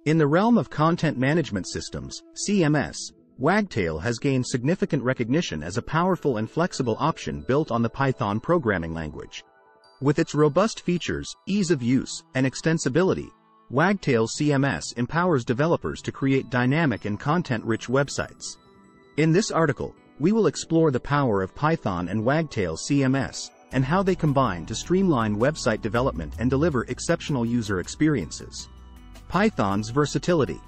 In the realm of content management systems, CMS, Wagtail has gained significant recognition as a powerful and flexible option built on the Python programming language. With its robust features, ease of use, and extensibility, Wagtail CMS empowers developers to create dynamic and content-rich websites. In this article, we will explore the power of Python and Wagtail CMS, and how they combine to streamline website development and deliver exceptional user experiences. Python's versatility.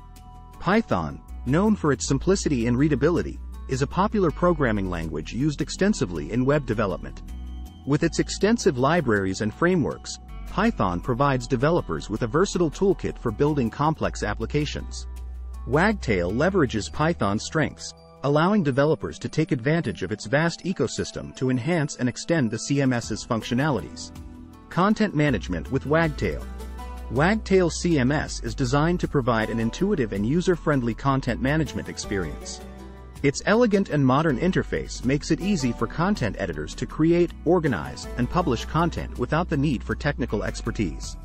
Python, known for its simplicity and readability, is a popular programming language used extensively in web development. With its extensive libraries and frameworks, Python provides developers with a versatile toolkit for building complex applications. Wagtail leverages Python's strengths, allowing developers to take advantage of its vast ecosystem to enhance and extend the CMS's functionalities. Content management with Wagtail. Wagtail CMS is designed to provide an intuitive and user-friendly content management experience. Its elegant and modern interface makes it easy for content editors to create, organize, and publish content without the need for technical expertise.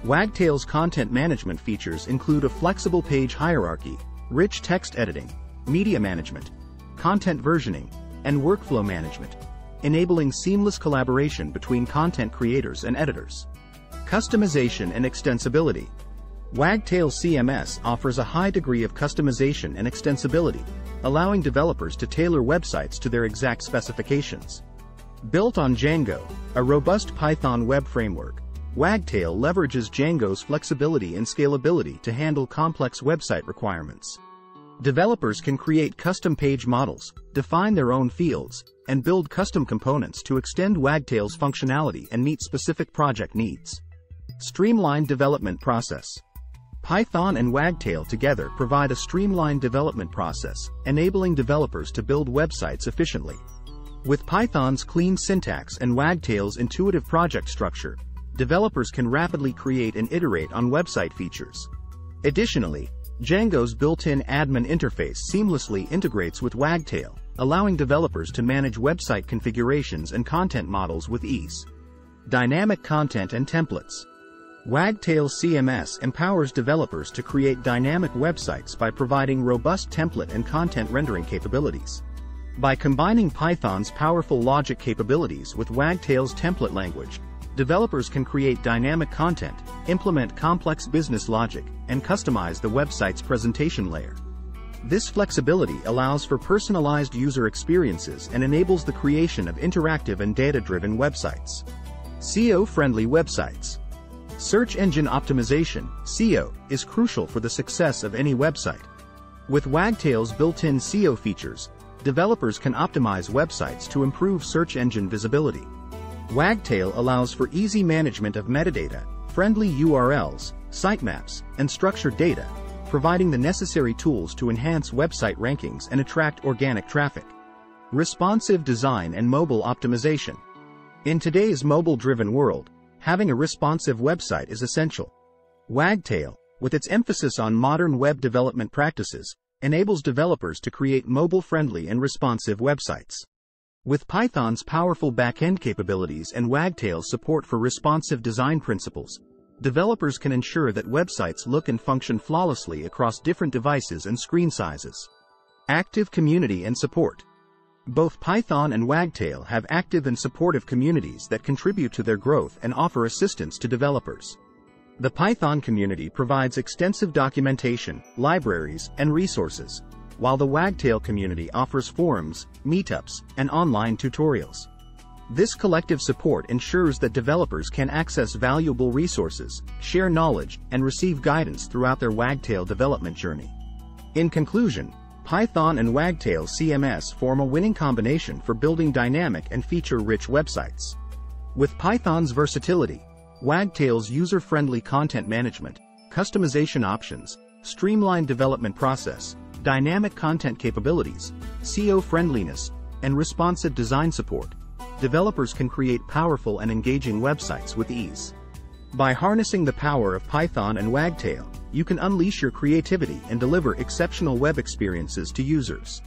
Wagtail's content management features include a flexible page hierarchy, rich text editing, media management, content versioning, and workflow management, enabling seamless collaboration between content creators and editors. Customization and extensibility. Wagtail CMS offers a high degree of customization and extensibility, allowing developers to tailor websites to their exact specifications. Built on Django, a robust Python web framework, Wagtail leverages Django's flexibility and scalability to handle complex website requirements. Developers can create custom page models, define their own fields, and build custom components to extend Wagtail's functionality and meet specific project needs. Streamlined development process. Python and Wagtail together provide a streamlined development process, enabling developers to build websites efficiently. With Python's clean syntax and Wagtail's intuitive project structure, developers can rapidly create and iterate on website features. Additionally, Django's built-in admin interface seamlessly integrates with Wagtail, allowing developers to manage website configurations and content models with ease. Dynamic content and templates. Wagtail CMS empowers developers to create dynamic websites by providing robust template and content rendering capabilities. By combining Python's powerful logic capabilities with Wagtail's template language, developers can create dynamic content, implement complex business logic, and customize the website's presentation layer. This flexibility allows for personalized user experiences and enables the creation of interactive and data-driven websites. SEO-friendly websites. Search engine optimization, SEO, is crucial for the success of any website. With Wagtail's built-in SEO features, developers can optimize websites to improve search engine visibility. Wagtail allows for easy management of metadata, friendly URLs, sitemaps, and structured data, providing the necessary tools to enhance website rankings and attract organic traffic. Responsive design and mobile optimization. In today's mobile-driven world, having a responsive website is essential. Wagtail, with its emphasis on modern web development practices, enables developers to create mobile-friendly and responsive websites. With Python's powerful back-end capabilities and Wagtail's support for responsive design principles, developers can ensure that websites look and function flawlessly across different devices and screen sizes. Active community and support. Both Python and Wagtail have active and supportive communities that contribute to their growth and offer assistance to developers. The Python community provides extensive documentation, libraries, and resources, while the Wagtail community offers forums, meetups, and online tutorials. This collective support ensures that developers can access valuable resources, share knowledge, and receive guidance throughout their Wagtail development journey. In conclusion, Python and Wagtail CMS form a winning combination for building dynamic and feature-rich websites. With Python's versatility, Wagtail's user-friendly content management, customization options, streamlined development process, dynamic content capabilities, SEO friendliness, and responsive design support, developers can create powerful and engaging websites with ease. By harnessing the power of Python and Wagtail, you can unleash your creativity and deliver exceptional web experiences to users.